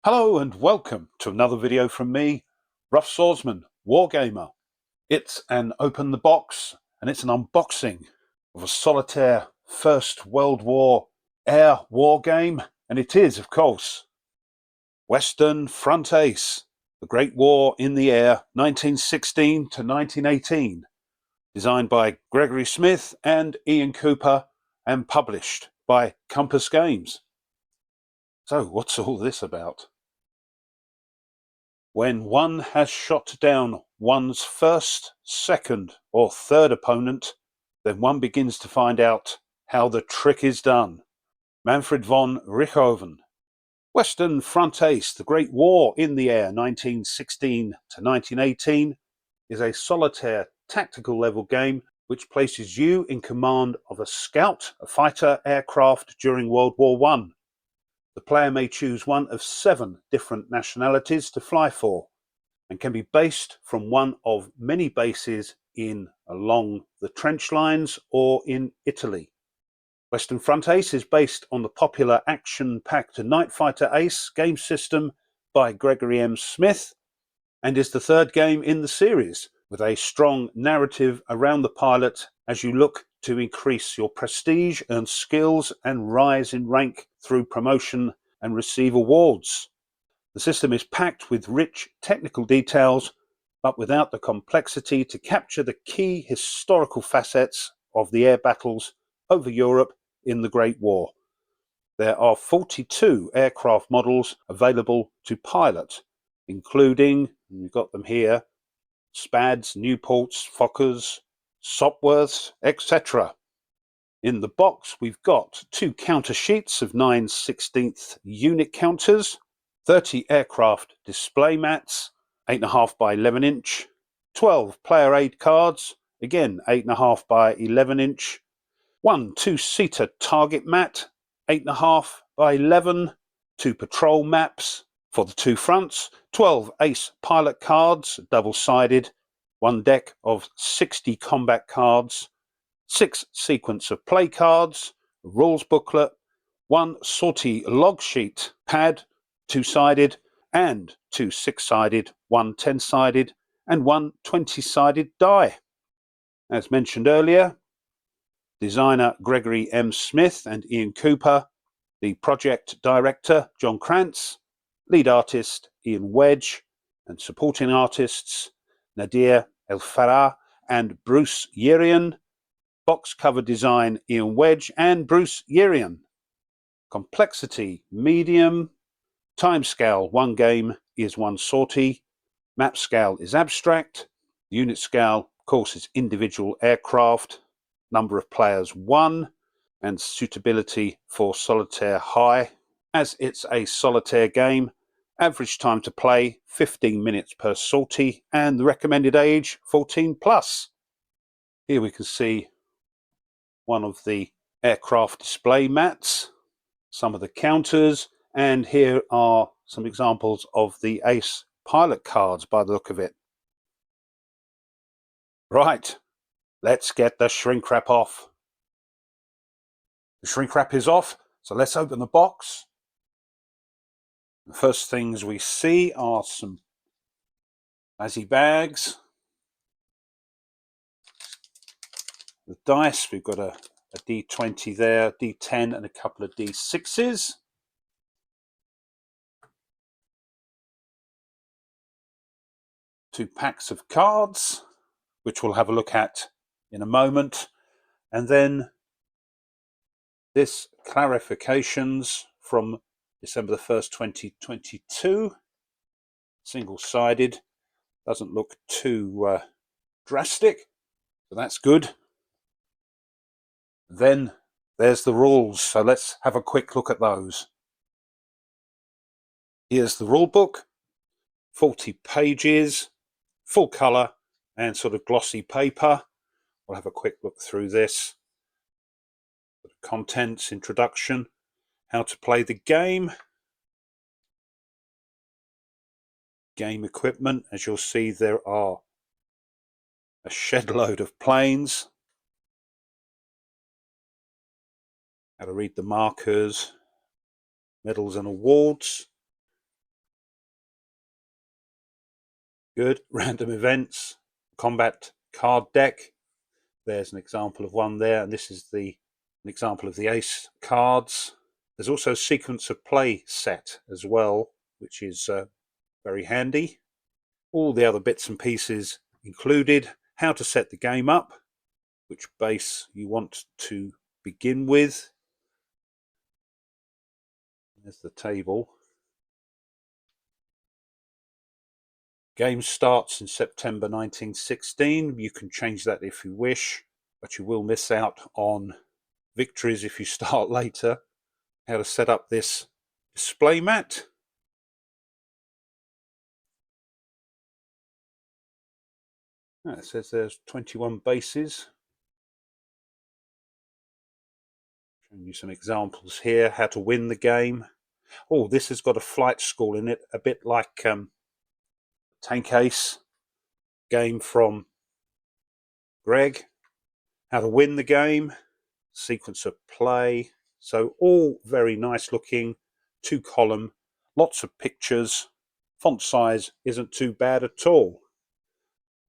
Hello and welcome to another video from me, Rough Swordsman, Wargamer. It's an open the box and it's an unboxing of a solitaire First World War air war game, and it is, of course, Western Front Ace, the Great War in the Air, 1916 to 1918, designed by Gregory Smith and Ian Cooper and published by Compass Games. So what's all this about? When one has shot down one's first, second, or third opponent, then one begins to find out how the trick is done. Manfred von Richthofen. Western Front Ace, the Great War in the Air, 1916 to 1918, is a solitaire tactical level game which places you in command of a scout, a fighter aircraft during World War I. The player may choose one of 7 different nationalities to fly for and can be based from one of many bases along the trench lines or in Italy. Western Front Ace is based on the popular action-packed Night Fighter Ace game system by Gregory M. Smith and is the 3rd game in the series, with a strong narrative around the pilot as you look to increase your prestige, earn skills and rise in rank through promotion and receive awards. The system is packed with rich technical details, but without the complexity to capture the key historical facets of the air battles over Europe in the Great War. There are 42 aircraft models available to pilot, including, you've got them here, Spads, Nieuports, Fokkers, Sopwiths, etc. In the box we've got 2 counter sheets of 9/16 unit counters, 30 aircraft display mats, 8.5 by 11 inch, 12 player aid cards, again 8.5 by 11 inch, 1 2-seater target mat, 8.5 by 11, 2 patrol maps for the 2 fronts, 12 ace pilot cards, double-sided, 1 deck of 60 combat cards, 6 sequence of play cards, a rules booklet, 1 sortie log sheet pad, 2-sided, and 2 6-sided, 1 10-sided, and 1 20-sided die. As mentioned earlier, designer Gregory M. Smith and Ian Cooper, the project director John Krantz, lead artist Ian Wedge, and supporting artists Nadir El Farah and Bruce Yerian, box cover design Ian Wedge and Bruce Yerian. Complexity medium, timescale 1 game is 1 sortie, map scale is abstract, unit scale of course is individual aircraft, number of players 1, and suitability for solitaire high. As it's a solitaire game, average time to play 15 minutes per sortie and the recommended age 14 plus. Here we can see one of the aircraft display mats, some of the counters, and here are some examples of the ace pilot cards by the look of it. Right, let's get the shrink wrap off. The shrink wrap is off, so let's open the box. The first things we see are some Azzy bags. The dice, we've got a D20 there, D10 and a couple of D6s. Two packs of cards, which we'll have a look at in a moment. And then this clarifications from December the 1st, 2022. Single-sided, doesn't look too drastic, so that's good. Then there's the rules, so let's have a quick look at those. Here's the rule book, 40 pages, full colour and sort of glossy paper. We'll have a quick look through this. Contents, introduction, how to play the game. Game equipment, as you'll see there are a shed load of planes. How to read the markers, medals and awards. Good. Random events, combat card deck. There's an example of one there, and this is an example of the ace cards. There's also a sequence of play set as well, which is very handy. All the other bits and pieces included, how to set the game up, which base you want to begin with. There's the table. Game starts in September 1916. You can change that if you wish, but you will miss out on victories if you start later. How to set up this display mat. It says there's 21 bases. Showing you some examples here, how to win the game. Oh, this has got a flight school in it, a bit like Tank Ace game from Greg. How to win the game, sequence of play. So all very nice looking, 2-column, lots of pictures. Font size isn't too bad at all.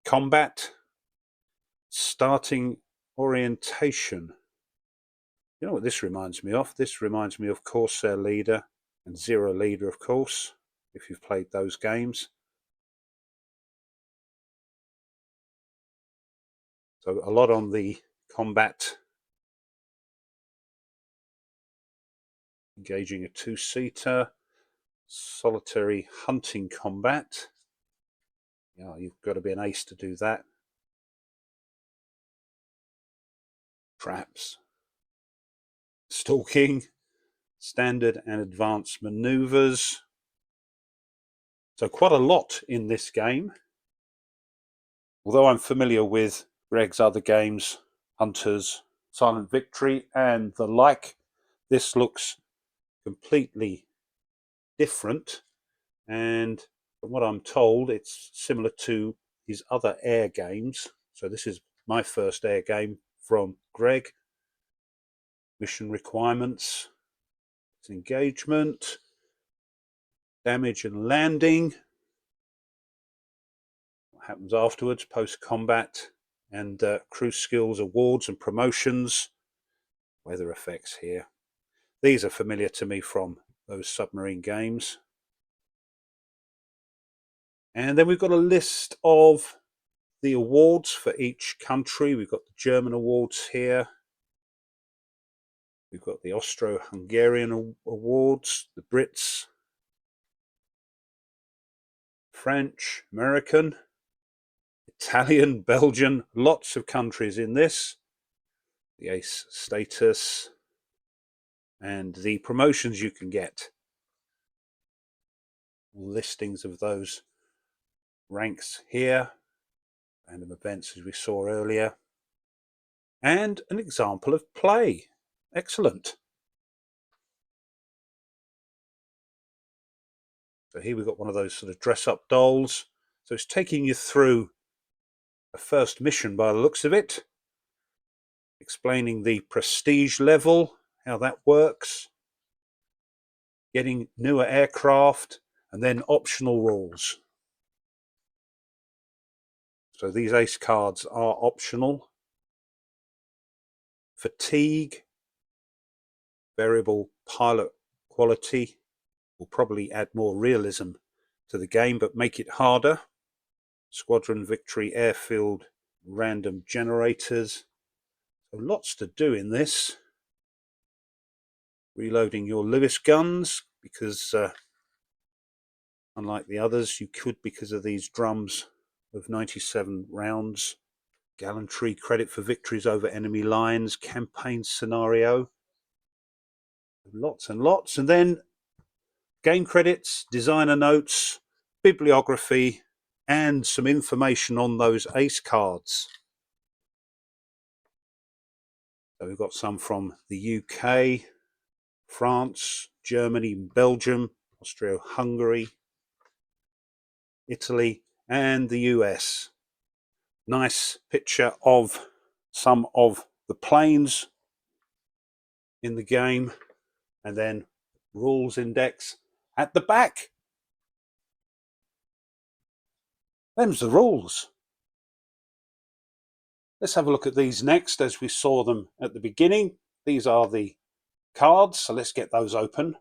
Combat, starting orientation. You know what this reminds me of? This reminds me of Corsair Leader and Zero Leader, of course, if you've played those games. So a lot on the combat. Engaging a 2-seater. Solitary hunting combat. Yeah, you've got to be an ace to do that. Traps. Stalking. Standard and advanced maneuvers. So quite a lot in this game. Although I'm familiar with Greg's other games, Hunters, Silent Victory and the like, this looks completely different, and from what I'm told it's similar to his other air games. So this is my first air game from Greg. Mission requirements, engagement, damage and landing, what happens afterwards, post-combat, and crew skills, awards and promotions. Weather effects here. These are familiar to me from those submarine games. And then we've got a list of the awards for each country. We've got the German awards here. We've got the Austro-Hungarian awards, the Brits, French, American, Italian, Belgian, lots of countries in this. The ace status and the promotions you can get. Listings of those ranks here, random events as we saw earlier, and an example of play. Excellent. So here we've got one of those sort of dress-up dolls. So it's taking you through a first mission by the looks of it, explaining the prestige level, how that works, getting newer aircraft, and then optional rules. So these ace cards are optional. Fatigue, variable pilot quality, will probably add more realism to the game, but make it harder. Squadron victory, airfield, random generators. So lots to do in this. Reloading your Lewis guns, because unlike the others, you could, because of these drums of 97 rounds. Gallantry, credit for victories over enemy lines, campaign scenario. Lots and lots. And then game credits, designer notes, bibliography, and some information on those ace cards. So we've got some from the UK, France, Germany, Belgium, Austria-Hungary, Italy, and the US. Nice picture of some of the planes in the game, and then rules index at the back. Them's the rules. Let's have a look at these next as we saw them at the beginning. These are the cards, so let's get those open.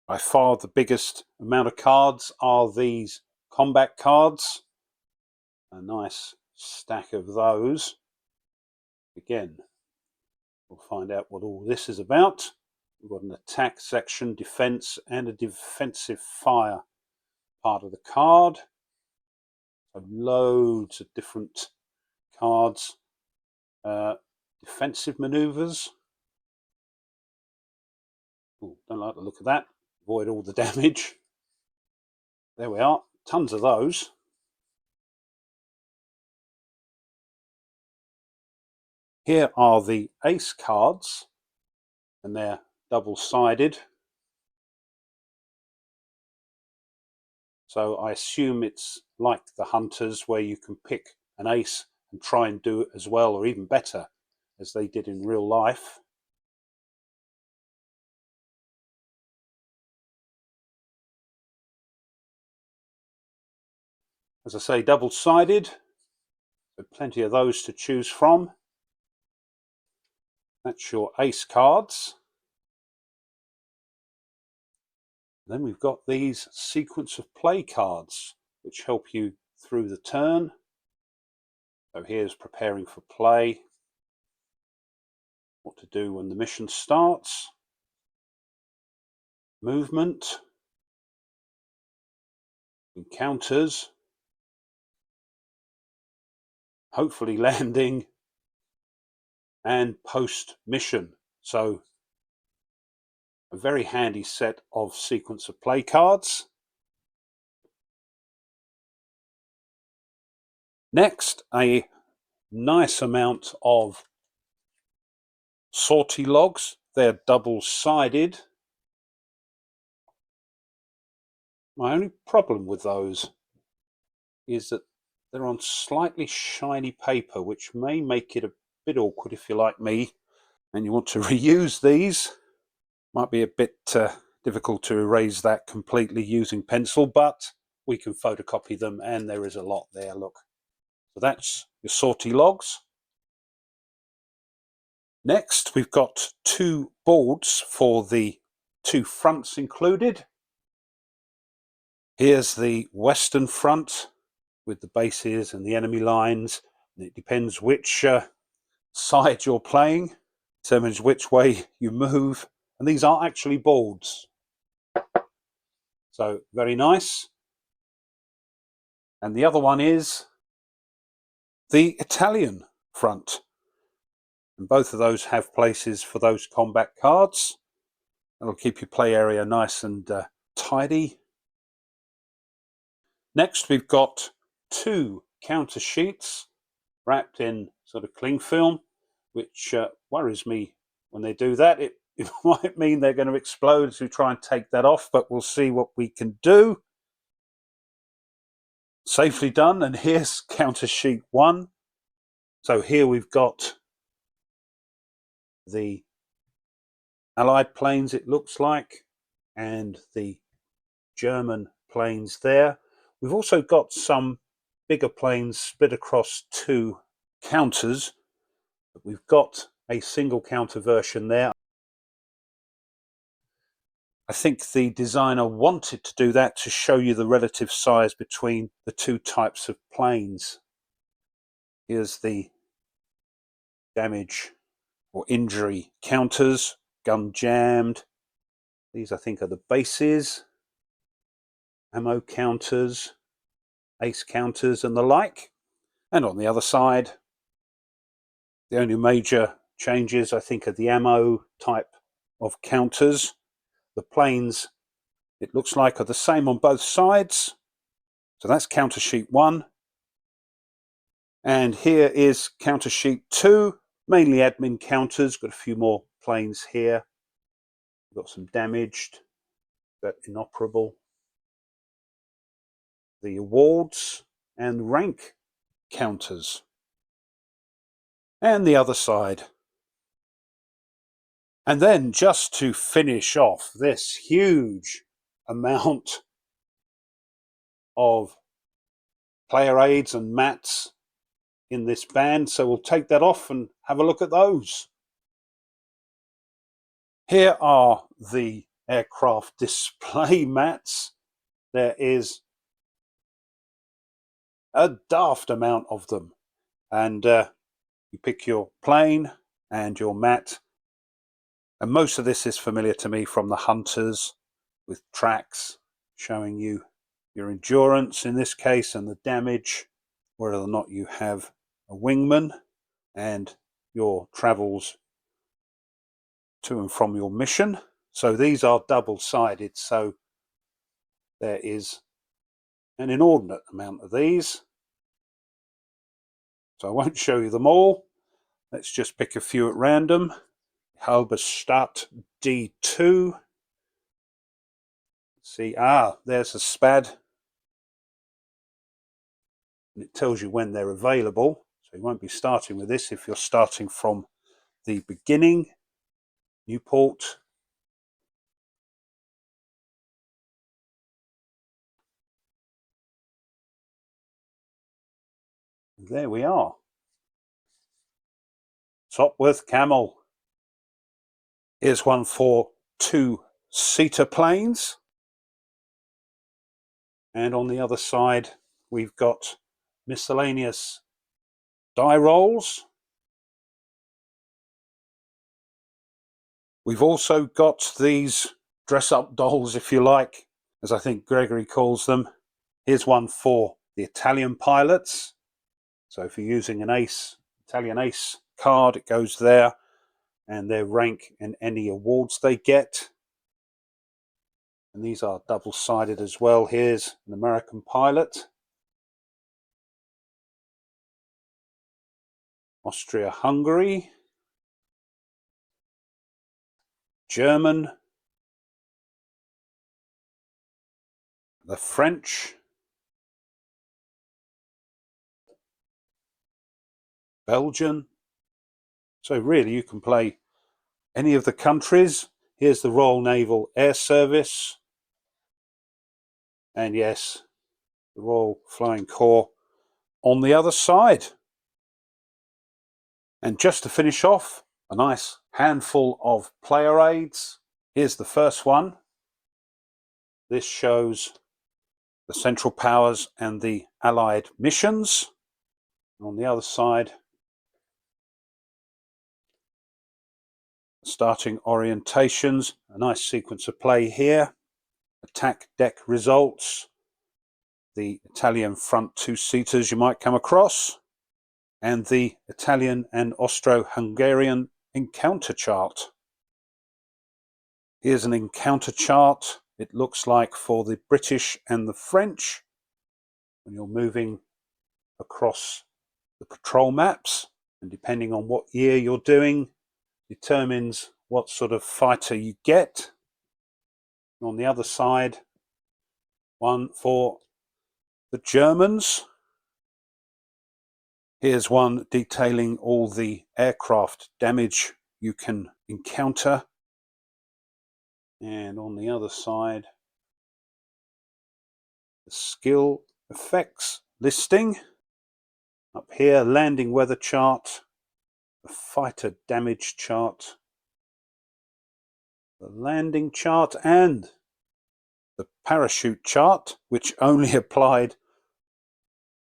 By far the biggest amount of cards are these combat cards. A nice stack of those. Again, we'll find out what all this is about. We've got an attack section, defense, and a defensive fire part of the card. So loads of different cards. Defensive maneuvers. Ooh, don't like the look of that. Avoid all the damage. There we are. Tons of those. Here are the ace cards, and they're double-sided. So I assume it's like the hunters where you can pick an ace and try and do it as well or even better as they did in real life. As I say, double-sided, so plenty of those to choose from. That's your ace cards. Then we've got these sequence of play cards, which help you through the turn. So here's preparing for play, what to do when the mission starts, movement, encounters, hopefully landing, and post-mission. So a very handy set of sequence of play cards. Next, a nice amount of sortie logs. They're double-sided. My only problem with those is that they're on slightly shiny paper, which may make it a bit awkward if you're like me and you want to reuse these. Might be a bit difficult to erase that completely using pencil, but we can photocopy them and there is a lot there, look. So that's your sortie logs. Next, we've got 2 boards for the 2 fronts included. Here's the Western Front with the bases and the enemy lines. And it depends which side you're playing, determines which way you move. And these are actually boards. So very nice. And the other one is the Italian Front. And both of those have places for those combat cards. That'll keep your play area nice and tidy. Next, we've got 2 counter sheets wrapped in sort of cling film, which worries me when they do that. It might mean they're going to explode as we try and take that off, but we'll see what we can do. Safely done, and here's counter sheet 1. So here we've got the Allied planes, it looks like, and the German planes there. We've also got some bigger planes split across 2 counters. But we've got a single counter version there. I think the designer wanted to do that to show you the relative size between the 2 types of planes. Here's the damage or injury counters, gun jammed. These I think are the bases, ammo counters, ace counters and the like. And on the other side, the only major changes I think are the ammo type of counters. The planes, it looks like, are the same on both sides. So that's counter sheet 1. And here is counter sheet 2, mainly admin counters. Got a few more planes here. Got some damaged, but inoperable. The awards and rank counters. And the other side. And then just to finish off this huge amount of player aids and mats in this band, so we'll take that off and have a look at those. Here are the aircraft display mats. There is a daft amount of them, and you pick your plane and your mat, and most of this is familiar to me from the Hunters, with tracks showing you your endurance in this case and the damage, whether or not you have a wingman, and your travels to and from your mission. So these are double-sided, so there is an inordinate amount of these. So I won't show you them all. Let's just pick a few at random. Halberstadt D2. See, there's a SPAD. And it tells you when they're available. So you won't be starting with this if you're starting from the beginning. Newport. And there we are. Sopwith Camel. Here's one for 2-seater planes. And on the other side, we've got miscellaneous die rolls. We've also got these dress-up dolls, if you like, as I think Gregory calls them. Here's one for the Italian pilots. So if you're using an Italian ace card, it goes there, and their rank and any awards they get. And these are double-sided as well. Here's an American pilot. Austria-Hungary. German. The French. Belgian. So really you can play any of the countries. Here's the Royal Naval Air Service. And yes, the Royal Flying Corps on the other side. And just to finish off, a nice handful of player aids. Here's the first one. This shows the Central Powers and the Allied missions. On the other side, starting orientations, a nice sequence of play here. Attack deck results, the Italian front 2-seaters you might come across, and the Italian and Austro-Hungarian encounter chart. Here's an encounter chart. It looks like for the British and the French when you're moving across the patrol maps, and depending on what year you're doing determines what sort of fighter you get. On the other side, one for the Germans. Here's one detailing all the aircraft damage you can encounter. And on the other side, the skill effects listing. Up here, landing weather chart, the fighter damage chart, the landing chart, and the parachute chart, which only applied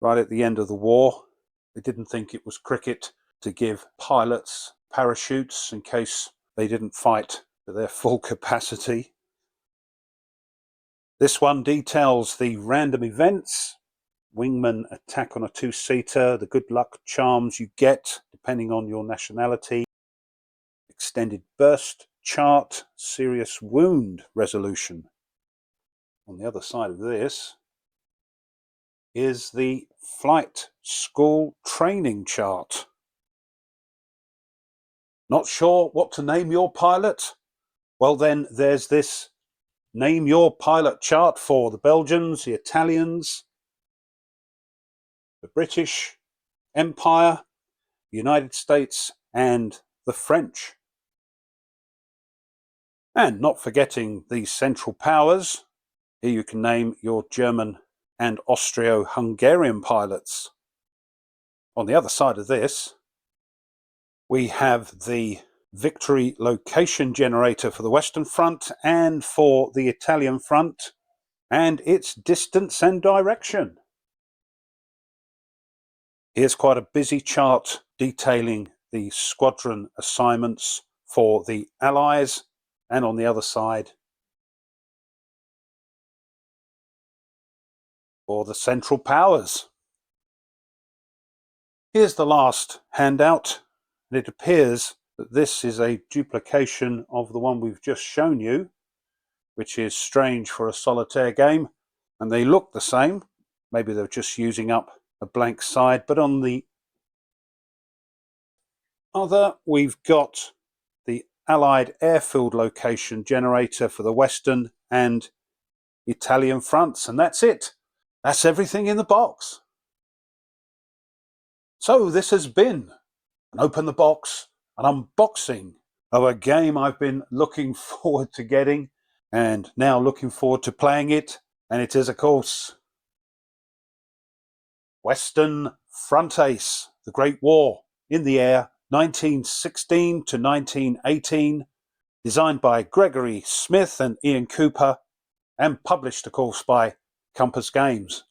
right at the end of the war. They didn't think it was cricket to give pilots parachutes in case they didn't fight to their full capacity. This one details the random events, wingman attack on a 2-seater, the good luck charms you get depending on your nationality, extended burst chart, serious wound resolution. On the other side of this is the flight school training chart. Not sure what to name your pilot? Well, then there's this name your pilot chart for the Belgians, the Italians, the British Empire, the United States, and the French. And not forgetting the Central Powers. Here you can name your German and Austro-Hungarian pilots. On the other side of this, we have the victory location generator for the Western Front and for the Italian Front, and its distance and direction. Here's quite a busy chart detailing the squadron assignments for the Allies, and on the other side for the Central Powers. Here's the last handout, and it appears that this is a duplication of the one we've just shown you, which is strange for a solitaire game, and they look the same. Maybe they're just using up a blank side, but on the other we've got the Allied airfield location generator for the Western and Italian fronts, and that's it. That's everything in the box. So this has been an Open the Box, an unboxing of a game I've been looking forward to getting and now looking forward to playing it, and it is of course Western Front Ace, the Great War in the Air, 1916 to 1918, designed by Gregory Smith and Ian Cooper, and published of course by Compass Games.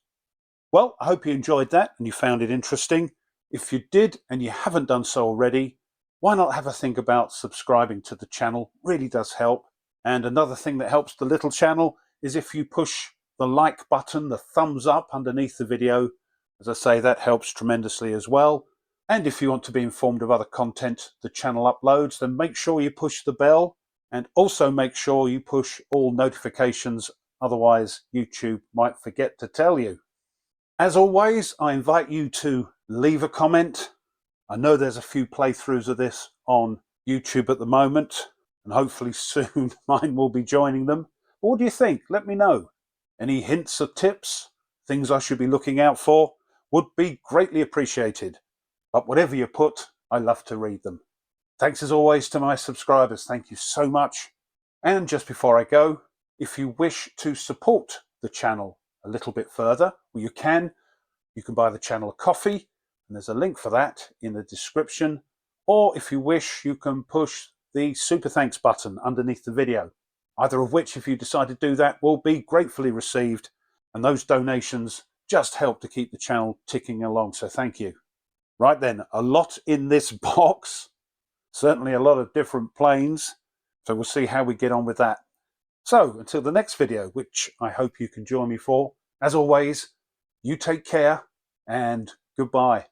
Well, I hope you enjoyed that and you found it interesting. If you did and you haven't done so already, why not have a think about subscribing to the channel? It really does help. And another thing that helps the little channel is if you push the like button, the thumbs up underneath the video. As I say, that helps tremendously as well. And if you want to be informed of other content the channel uploads, then make sure you push the bell, and also make sure you push all notifications, otherwise YouTube might forget to tell you. As always, I invite you to leave a comment. I know there's a few playthroughs of this on YouTube at the moment, and hopefully soon mine will be joining them. But what do you think? Let me know. Any hints or tips, things I should be looking out for, would be greatly appreciated. But whatever you put, I love to read them. Thanks as always to my subscribers. Thank you so much. And just before I go, if you wish to support the channel a little bit further, well, you can buy the channel a coffee, and there's a link for that in the description. Or if you wish, you can push the super thanks button underneath the video. Either of which, if you decide to do that, will be gratefully received, and those donations just help to keep the channel ticking along, so thank you. Right then, a lot in this box, certainly a lot of different planes, so we'll see how we get on with that. So until the next video, which I hope you can join me for, as always, you take care and goodbye.